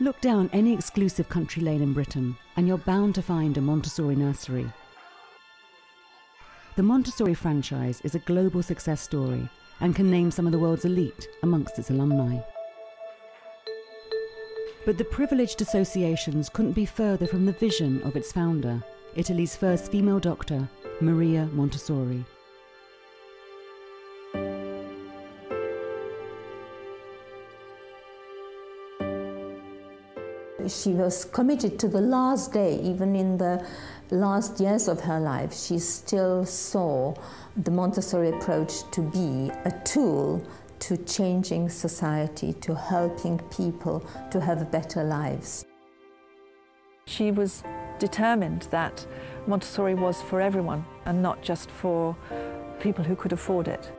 Look down any exclusive country lane in Britain and you're bound to find a Montessori nursery. The Montessori franchise is a global success story and can name some of the world's elite amongst its alumni. But the privileged associations couldn't be further from the vision of its founder, Italy's first female doctor, Maria Montessori. She was committed to the last day, even in the last years of her life. She still saw the Montessori approach to be a tool to changing society, to helping people to have better lives. She was determined that Montessori was for everyone and not just for people who could afford it.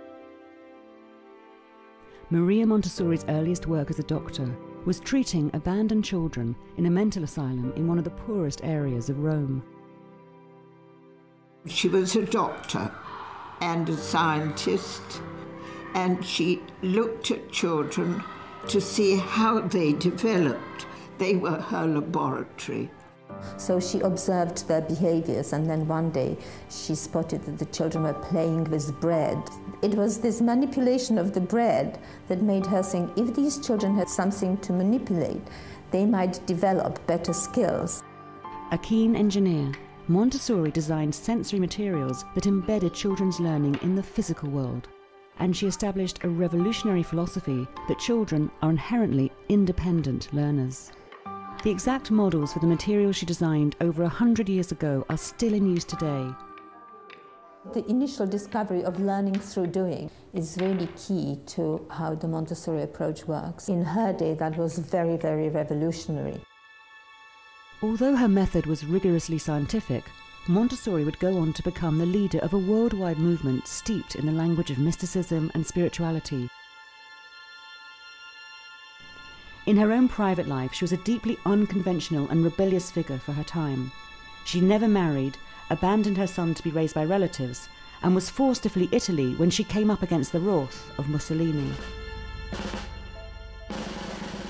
Maria Montessori's earliest work as a doctor was treating abandoned children in a mental asylum in one of the poorest areas of Rome. She was a doctor and a scientist, and she looked at children to see how they developed. They were her laboratory. So she observed their behaviors, and then one day she spotted that the children were playing with bread. It was this manipulation of the bread that made her think if these children had something to manipulate, they might develop better skills. A keen engineer, Montessori designed sensory materials that embedded children's learning in the physical world. And she established a revolutionary philosophy that children are inherently independent learners. The exact models for the materials she designed over 100 years ago are still in use today. The initial discovery of learning through doing is really key to how the Montessori approach works. In her day, that was very, very revolutionary. Although her method was rigorously scientific, Montessori would go on to become the leader of a worldwide movement steeped in the language of mysticism and spirituality. In her own private life, she was a deeply unconventional and rebellious figure for her time. She never married, abandoned her son to be raised by relatives, and was forced to flee Italy when she came up against the wrath of Mussolini.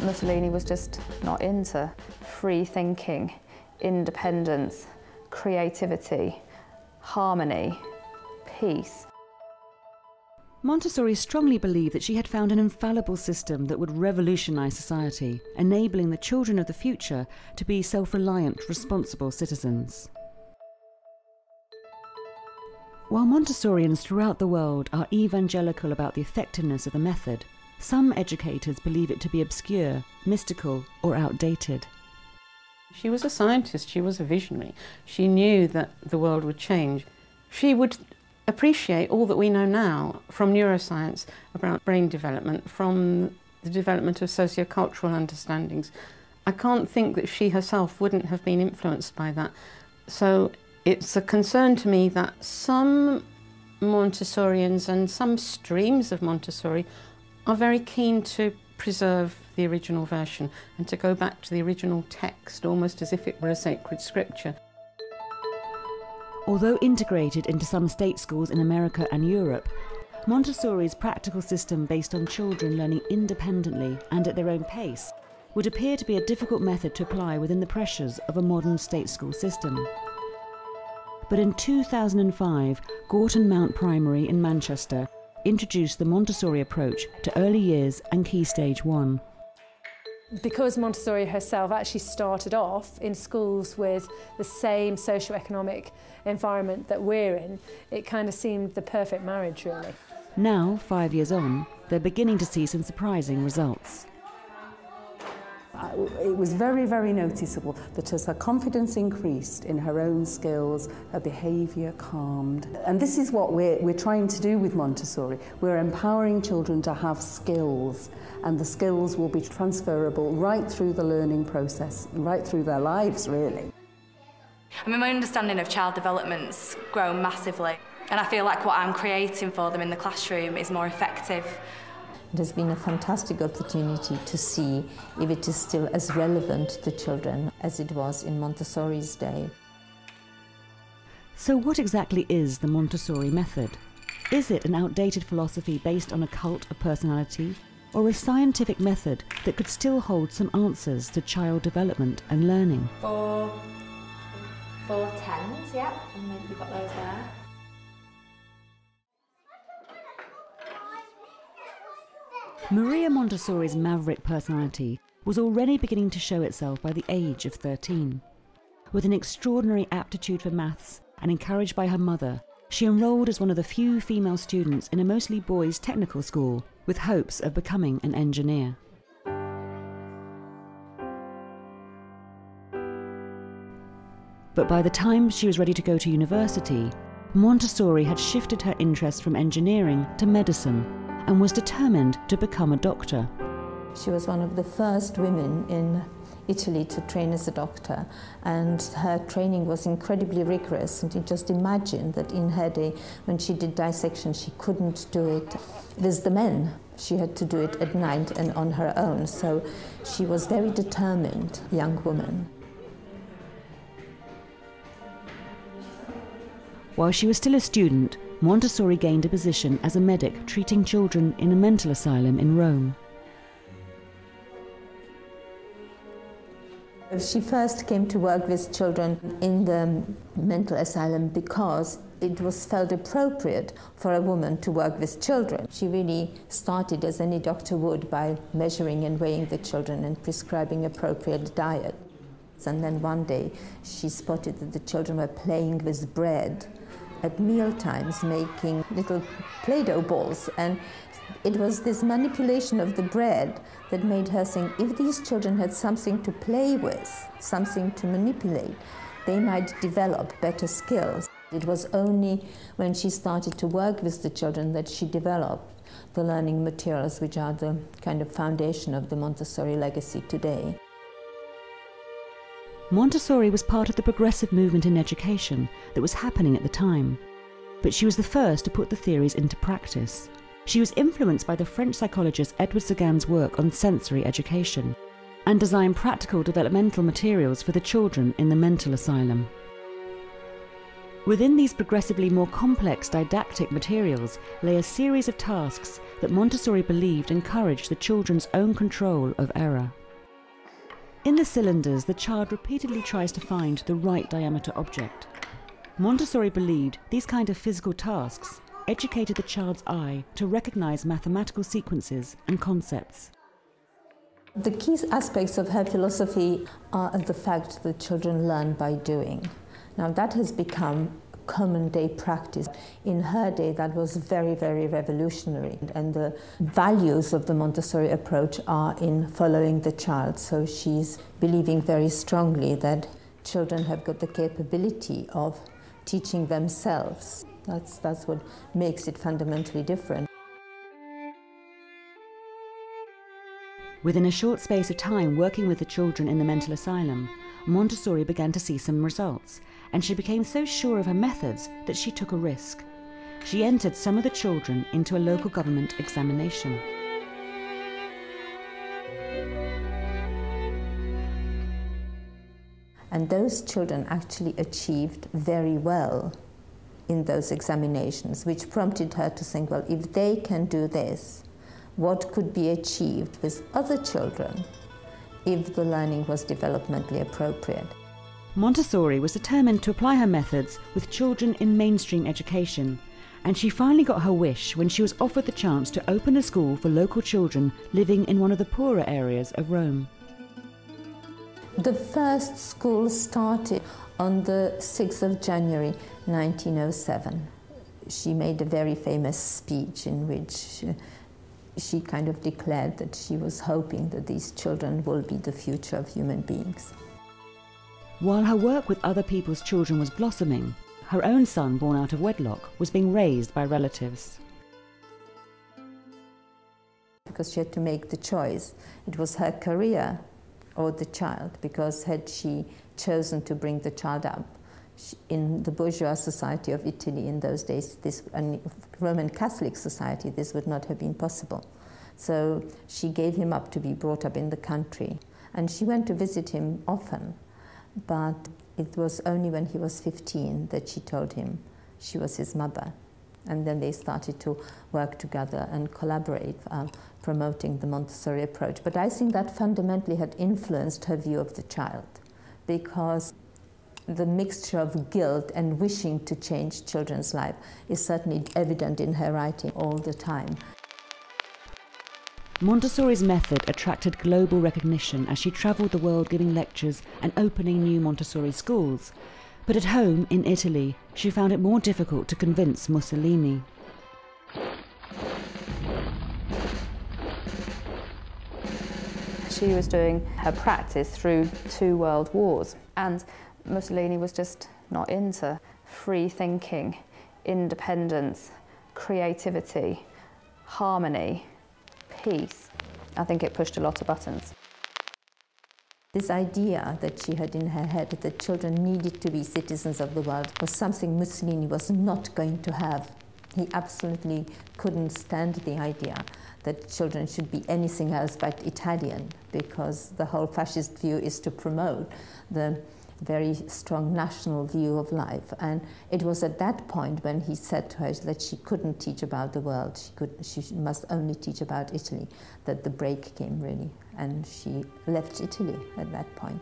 Mussolini was just not into free thinking, independence, creativity, harmony, peace. Montessori strongly believed that she had found an infallible system that would revolutionize society, enabling the children of the future to be self-reliant, responsible citizens. While Montessorians throughout the world are evangelical about the effectiveness of the method, some educators believe it to be obscure, mystical, or outdated. She was a scientist, she was a visionary. She knew that the world would change. She would appreciate all that we know now from neuroscience about brain development, from the development of sociocultural understandings. I can't think that she herself wouldn't have been influenced by that. So it's a concern to me that some Montessorians and some streams of Montessori are very keen to preserve the original version and to go back to the original text, almost as if it were a sacred scripture. Although integrated into some state schools in America and Europe, Montessori's practical system based on children learning independently and at their own pace would appear to be a difficult method to apply within the pressures of a modern state school system. But in 2005, Gorton Mount Primary in Manchester introduced the Montessori approach to early years and Key Stage 1. Because Montessori herself actually started off in schools with the same socio-economic environment that we're in, it kind of seemed the perfect marriage, really. Now, 5 years on, they're beginning to see some surprising results. It was very, very noticeable that as her confidence increased in her own skills, her behaviour calmed. And this is what we're trying to do with Montessori. We're empowering children to have skills, and the skills will be transferable right through the learning process, right through their lives, really. I mean, my understanding of child development's grown massively, and I feel like what I'm creating for them in the classroom is more effective. It has been a fantastic opportunity to see if it is still as relevant to children as it was in Montessori's day. So what exactly is the Montessori method? Is it an outdated philosophy based on a cult of personality? or a scientific method that could still hold some answers to child development and learning? Four tens, yeah, and maybe we've got those there. Maria Montessori's maverick personality was already beginning to show itself by the age of 13. With an extraordinary aptitude for maths and encouraged by her mother, she enrolled as one of the few female students in a mostly boys' technical school with hopes of becoming an engineer. But by the time she was ready to go to university, Montessori had shifted her interest from engineering to medicine and was determined to become a doctor. She was one of the first women in Italy to train as a doctor, and her training was incredibly rigorous. And you just imagine that in her day, when she did dissection, she couldn't do it with the men. She had to do it at night and on her own. So she was a very determined young woman. While she was still a student, Montessori gained a position as a medic treating children in a mental asylum in Rome. She first came to work with children in the mental asylum because it was felt appropriate for a woman to work with children. She really started, as any doctor would, by measuring and weighing the children and prescribing appropriate diet. And then one day she spotted that the children were playing with bread at meal times, making little Play-Doh balls, and it was this manipulation of the bread that made her think, if these children had something to play with, something to manipulate, they might develop better skills. It was only when she started to work with the children that she developed the learning materials, which are the kind of foundation of the Montessori legacy today. Montessori was part of the progressive movement in education that was happening at the time, but she was the first to put the theories into practice. She was influenced by the French psychologist Edward Sagan's work on sensory education and designed practical developmental materials for the children in the mental asylum. Within these progressively more complex didactic materials lay a series of tasks that Montessori believed encouraged the children's own control of error. In the cylinders, the child repeatedly tries to find the right diameter object. Montessori believed these kind of physical tasks educated the child's eye to recognize mathematical sequences and concepts. The key aspects of her philosophy are the fact that children learn by doing. Now that has become common day practice. In her day, that was very, very revolutionary. And the values of the Montessori approach are in following the child. So she's believing very strongly that children have got the capability of teaching themselves. That's what makes it fundamentally different. Within a short space of time working with the children in the mental asylum, Montessori began to see some results, and she became so sure of her methods that she took a risk. She entered some of the children into a local government examination. And those children actually achieved very well in those examinations, which prompted her to think, well, if they can do this, what could be achieved with other children if the learning was developmentally appropriate? Montessori was determined to apply her methods with children in mainstream education, and she finally got her wish when she was offered the chance to open a school for local children living in one of the poorer areas of Rome. The first school started on the 6th of January 1907. She made a very famous speech in which she kind of declared that she was hoping that these children will be the future of human beings. While her work with other people's children was blossoming, her own son, born out of wedlock, was being raised by relatives. Because she had to make the choice. It was her career or the child, because had she chosen to bring the child up, in the bourgeois society of Italy in those days, and Roman Catholic society, this would not have been possible. So she gave him up to be brought up in the country. And she went to visit him often, but it was only when he was 15 that she told him she was his mother. And then they started to work together and collaborate, promoting the Montessori approach. But I think that fundamentally had influenced her view of the child, because the mixture of guilt and wishing to change children's life is certainly evident in her writing all the time. Montessori's method attracted global recognition as she travelled the world giving lectures and opening new Montessori schools. But at home, in Italy, she found it more difficult to convince Mussolini. She was doing her practice through 2 world wars, and Mussolini was just not into free thinking, independence, creativity, harmony, peace. I think it pushed a lot of buttons. This idea that she had in her head that children needed to be citizens of the world was something Mussolini was not going to have. He absolutely couldn't stand the idea that children should be anything else but Italian, because the whole fascist view is to promote the very strong national view of life. And it was at that point when he said to her that she couldn't teach about the world, she must only teach about Italy, that the break came really, and she left Italy at that point.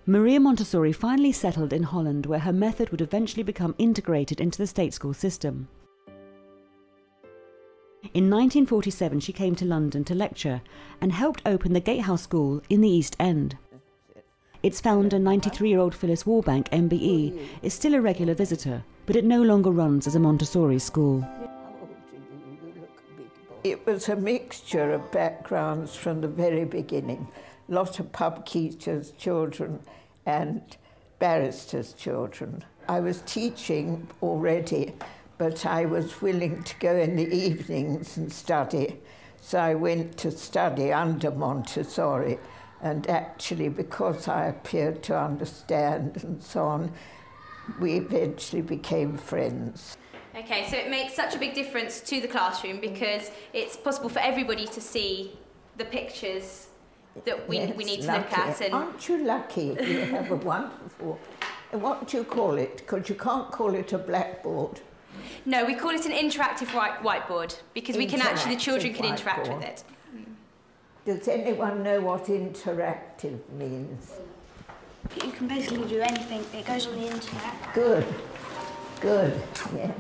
Maria Montessori finally settled in Holland, where her method would eventually become integrated into the state school system. In 1947 she came to London to lecture and helped open the Gatehouse School in the East End. Its founder, 93-year-old Phyllis Warbank, MBE, is still a regular visitor, but it no longer runs as a Montessori school. It was a mixture of backgrounds from the very beginning. A lot of pub keepers' children and barristers' children. I was teaching already, but I was willing to go in the evenings and study. So I went to study under Montessori, and actually, because I appeared to understand and so on, we eventually became friends. Okay, so it makes such a big difference to the classroom because it's possible for everybody to see the pictures that we need to look at. And aren't you lucky? You have a wonderful... What do you call it? Because you can't call it a blackboard. No, we call it an interactive whiteboard because we can actually, the children can interact with it. Does anyone know what interactive means? You can basically do anything. It goes on the internet. Good, good, yes.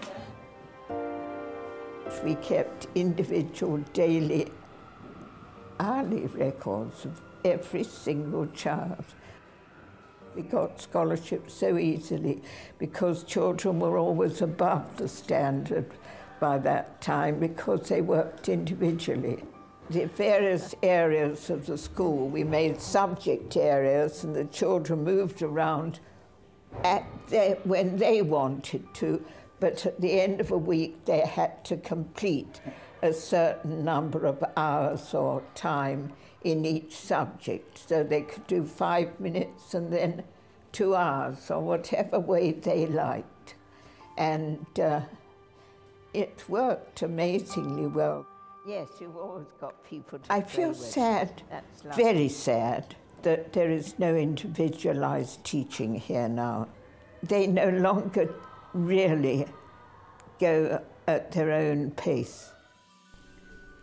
We kept individual daily, hourly records of every single child. We got scholarships so easily because children were always above the standard by that time because they worked individually. The various areas of the school, we made subject areas and the children moved around when they wanted to, but at the end of a week they had to complete a certain number of hours or time in each subject, so they could do 5 minutes and then 2 hours, or whatever way they liked. And it worked amazingly well. Yes, you've always got people to I feel sad, very sad, that there is no individualized teaching here now. They no longer really go at their own pace.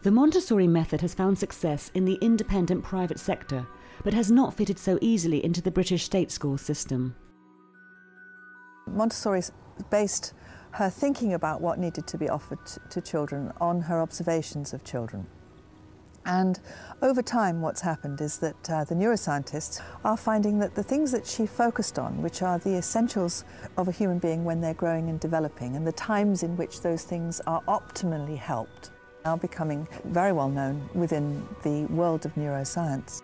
The Montessori method has found success in the independent private sector, but has not fitted so easily into the British state school system. Montessori based her thinking about what needed to be offered to children on her observations of children. And over time what's happened is that the neuroscientists are finding that the things that she focused on, which are the essentials of a human being when they're growing and developing, and the times in which those things are optimally helped, are becoming very well known within the world of neuroscience.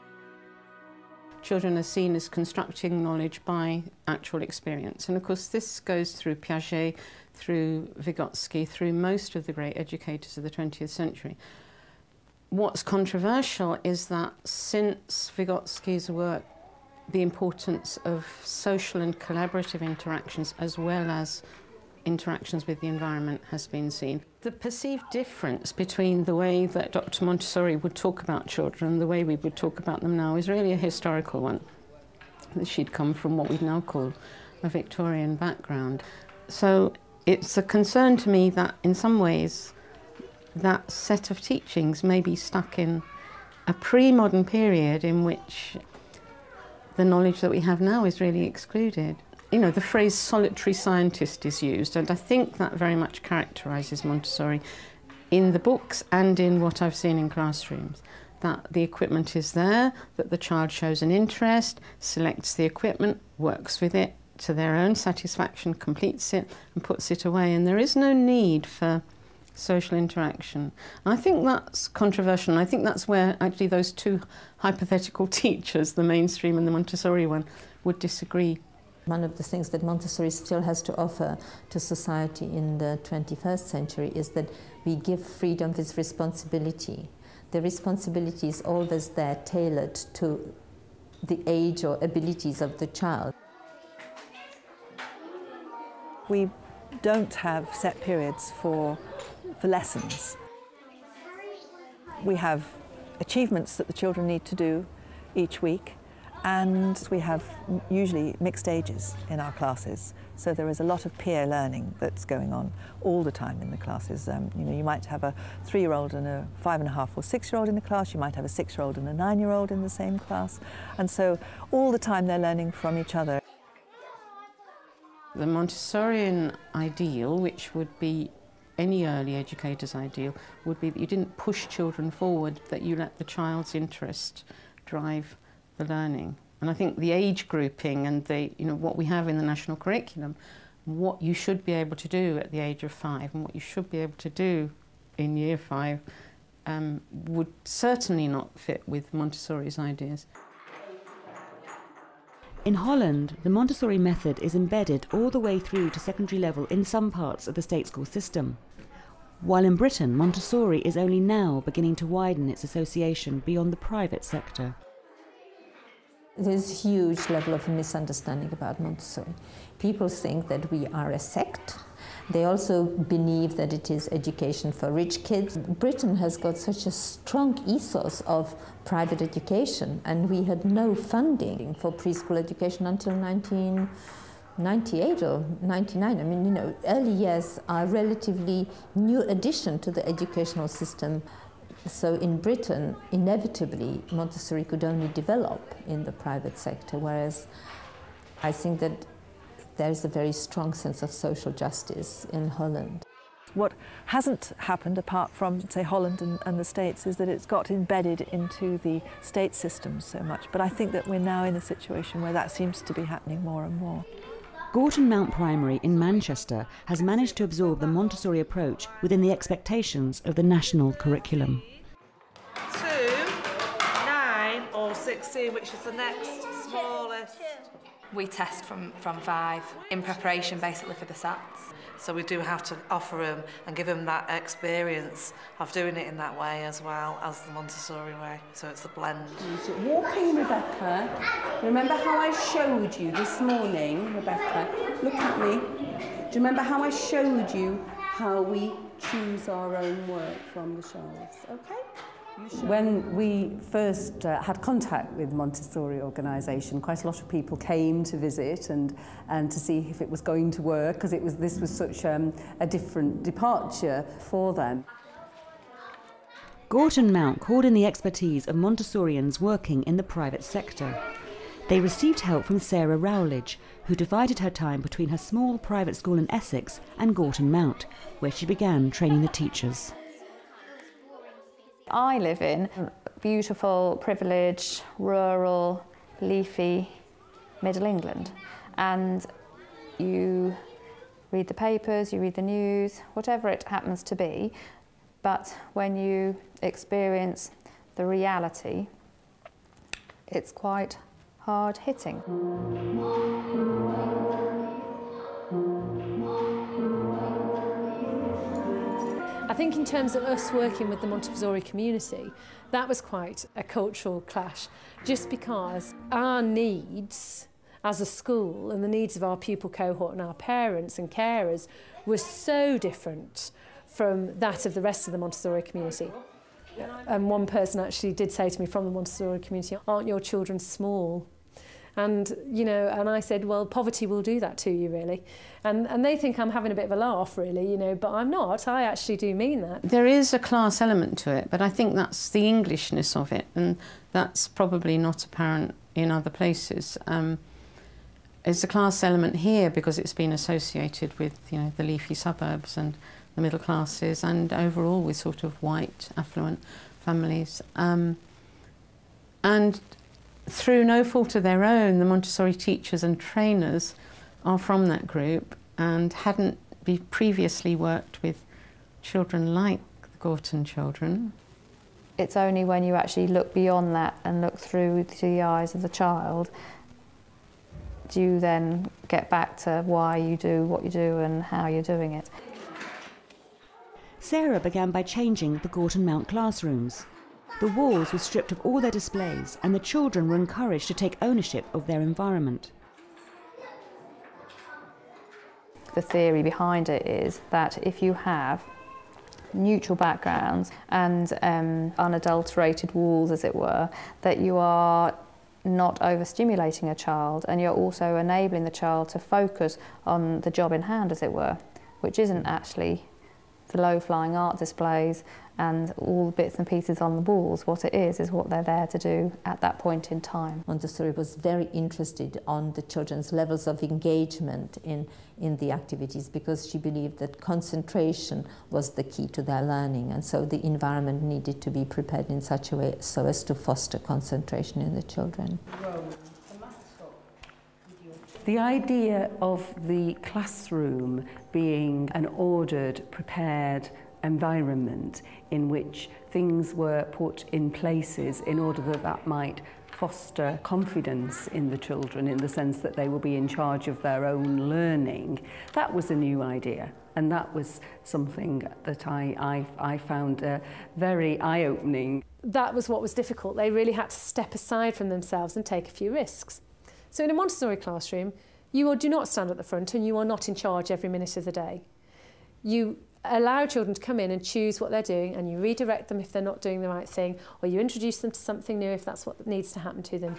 Children are seen as constructing knowledge by actual experience. And of course this goes through Piaget, through Vygotsky, through most of the great educators of the 20th century. What's controversial is that since Vygotsky's work, the importance of social and collaborative interactions as well as interactions with the environment has been seen. The perceived difference between the way that Dr. Montessori would talk about children and the way we would talk about them now is really a historical one. She'd come from what we'd now call a Victorian background. So it's a concern to me that in some ways that set of teachings may be stuck in a pre-modern period in which the knowledge that we have now is really excluded. You know, the phrase solitary scientist is used, and I think that very much characterises Montessori in the books and in what I've seen in classrooms. That the equipment is there, that the child shows an interest, selects the equipment, works with it to their own satisfaction, completes it and puts it away, and there is no need for social interaction. I think that's controversial, and I think that's where actually those two hypothetical teachers, the mainstream and the Montessori one, would disagree. One of the things that Montessori still has to offer to society in the 21st century is that we give freedom with responsibility. The responsibility is always there, tailored to the age or abilities of the child. We don't have set periods for lessons. We have achievements that the children need to do each week, and we have usually mixed ages in our classes. So there is a lot of peer learning that's going on all the time in the classes. You know, you might have a 3-year-old and a 5.5 or 6-year-old in the class. You might have a 6-year-old and a 9-year-old in the same class. And so all the time they're learning from each other. The Montessorian ideal, which would be any early educator's ideal, would be that you didn't push children forward, that you let the child's interest drive the learning. And I think the age grouping and what we have in the national curriculum, what you should be able to do at the age of 5 and what you should be able to do in year 5 would certainly not fit with Montessori's ideas. In Holland, the Montessori method is embedded all the way through to secondary level in some parts of the state school system, while in Britain, Montessori is only now beginning to widen its association beyond the private sector. There's a huge level of misunderstanding about Montessori. People think that we are a sect. They also believe that it is education for rich kids. Britain has got such a strong ethos of private education, and we had no funding for preschool education until 1998 or 99. I mean, you know, early years are a relatively new addition to the educational system. So in Britain, inevitably, Montessori could only develop in the private sector, whereas I think that there's a very strong sense of social justice in Holland. What hasn't happened, apart from, say, Holland and the States, is that it's got embedded into the state systems so much. But I think that we're now in a situation where that seems to be happening more and more. Gorton Mount Primary in Manchester has managed to absorb the Montessori approach within the expectations of the national curriculum. 2, 9 or 16, which is the next smallest. We test from 5 in preparation basically for the SATs. So we do have to offer them and give them that experience of doing it in that way as well as the Montessori way. So it's a blend. Walk in, Rebecca. Remember how I showed you this morning, Rebecca? Look at me. Do you remember how I showed you how we choose our own work from the shelves? Okay? When we first had contact with the Montessori organisation, quite a lot of people came to visit and to see if it was going to work, because this was such a different departure for them. Gorton Mount called in the expertise of Montessorians working in the private sector. They received help from Sarah Rowledge, who divided her time between her small private school in Essex and Gorton Mount, where she began training the teachers. I live in beautiful, privileged, rural, leafy Middle England, and you read the papers, you read the news, whatever it happens to be, but when you experience the reality, it's quite hard-hitting. I think in terms of us working with the Montessori community, that was quite a cultural clash, just because our needs as a school and the needs of our pupil cohort and our parents and carers were so different from that of the rest of the Montessori community. And one person actually did say to me from the Montessori community, "Aren't your children small?" And, you know, and I said, well, poverty will do that to you, really. And they think I'm having a bit of a laugh, really, you know, but I'm not. I actually do mean that. There is a class element to it, but I think that's the Englishness of it, and that's probably not apparent in other places. There's a class element here because it's been associated with, you know, the leafy suburbs and the middle classes, and overall with sort of white, affluent families. And through no fault of their own, the Montessori teachers and trainers are from that group and hadn't previously worked with children like the Gorton children. It's only when you actually look beyond that and look through the eyes of the child do you then get back to why you do what you do and how you're doing it. Sarah began by changing the Gorton Mount classrooms. The walls were stripped of all their displays and the children were encouraged to take ownership of their environment. The theory behind it is that if you have neutral backgrounds and unadulterated walls, as it were, that you are not overstimulating a child, and you're also enabling the child to focus on the job in hand, as it were, which isn't actually the low-flying art displays and all the bits and pieces on the walls. What it is what they're there to do at that point in time. Montessori was very interested on the children's levels of engagement in the activities, because she believed that concentration was the key to their learning, and so the environment needed to be prepared in such a way so as to foster concentration in the children. The idea of the classroom being an ordered, prepared environment in which things were put in places in order that that might foster confidence in the children, in the sense that they will be in charge of their own learning, that was a new idea. And that was something that I found very eye-opening. That was what was difficult. They really had to step aside from themselves and take a few risks. So in a Montessori classroom, you do not stand at the front and you are not in charge every minute of the day. You allow children to come in and choose what they're doing, and you redirect them if they're not doing the right thing, or you introduce them to something new if that's what needs to happen to them.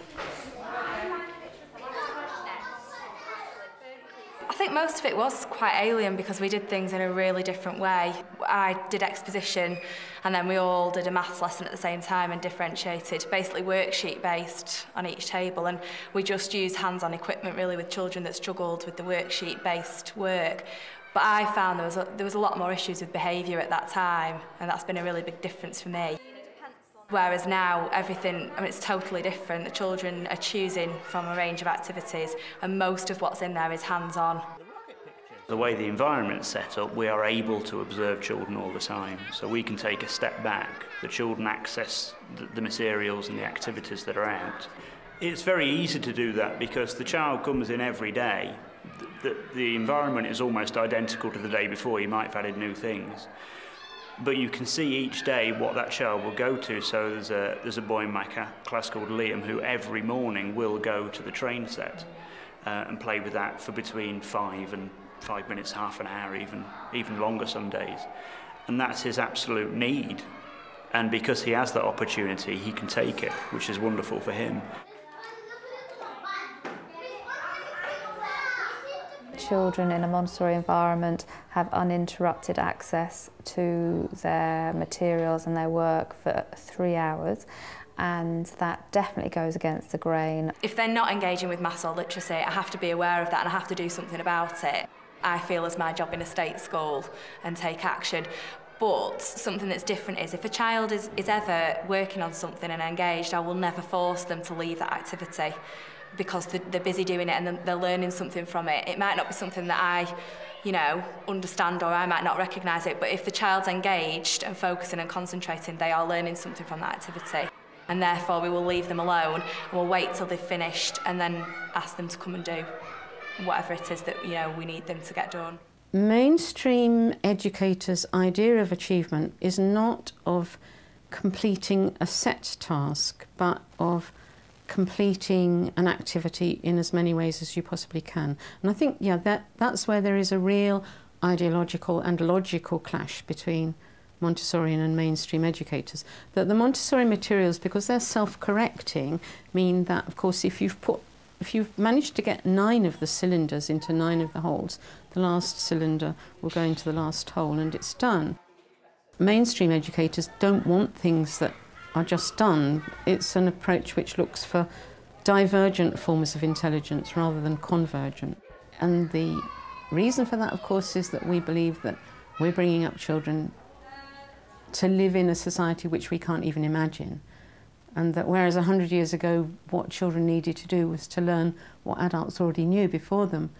I think most of it was quite alien because we did things in a really different way. I did exposition and then we all did a maths lesson at the same time and differentiated, basically worksheet based on each table, and we just used hands-on equipment really with children that struggled with the worksheet based work. But I found there was a lot more issues with behaviour at that time, and that's been a really big difference for me. Whereas now everything, I mean, it's totally different. The children are choosing from a range of activities, and most of what's in there is hands-on. The way the environment's set up, we are able to observe children all the time. So we can take a step back. The children access the materials and the activities that are out. It's very easy to do that because the child comes in every day. The environment is almost identical to the day before. You might have added new things. But you can see each day what that child will go to. So there's a boy in my class called Liam who every morning will go to the train set and play with that for between 5 minutes, half an hour, even longer some days. And that's his absolute need. And because he has that opportunity, he can take it, which is wonderful for him. Children in a Montessori environment have uninterrupted access to their materials and their work for 3 hours, and that definitely goes against the grain. If they're not engaging with maths or literacy, I have to be aware of that and I have to do something about it. I feel it's my job in a state school and take action. But something that's different is if a child is ever working on something and engaged, I will never force them to leave that activity, because they're busy doing it and they're learning something from it. It might not be something that I, understand, or I might not recognise it, but if the child's engaged and focusing and concentrating, they are learning something from that activity. And therefore we will leave them alone and we'll wait till they've finished and then ask them to come and do whatever it is that, we need them to get done. Mainstream educators' idea of achievement is not of completing a set task, but of completing an activity in as many ways as you possibly can. And I think, that's where there is a real ideological and logical clash between Montessorian and mainstream educators. That the Montessori materials, because they're self-correcting, mean that, of course, if If you've managed to get 9 of the cylinders into 9 of the holes, the last cylinder will go into the last hole and it's done. Mainstream educators don't want things that are just done. It's an approach which looks for divergent forms of intelligence rather than convergent. And the reason for that, of course, is that we believe that we're bringing up children to live in a society which we can't even imagine. And that whereas 100 years ago what children needed to do was to learn what adults already knew before them,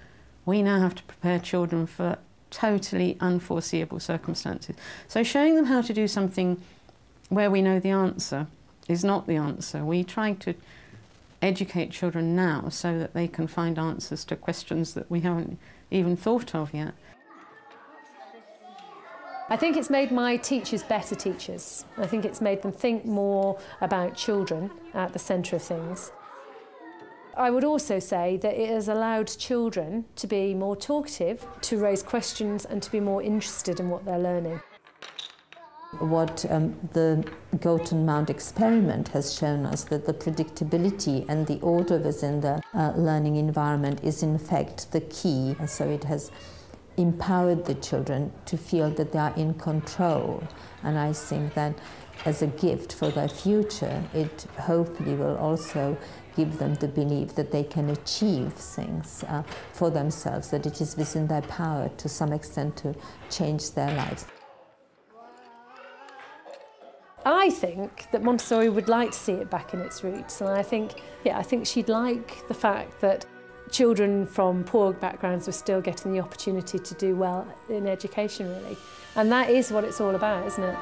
we now have to prepare children for totally unforeseeable circumstances. So showing them how to do something where we know the answer is not the answer. We try to educate children now so that they can find answers to questions that we haven't even thought of yet. I think it's made my teachers better teachers. I think it's made them think more about children at the centre of things. I would also say that it has allowed children to be more talkative, to raise questions and to be more interested in what they're learning. What the Goat Mound experiment has shown us that the predictability and the order within the learning environment is in fact the key. And so it has empowered the children to feel that they are in control. And I think that as a gift for their future, it hopefully will also give them the belief that they can achieve things for themselves, that it is within their power to some extent to change their lives. I think that Montessori would like to see it back in its roots, and I think she'd like the fact that children from poor backgrounds were still getting the opportunity to do well in education, really. And that is what it's all about, isn't it?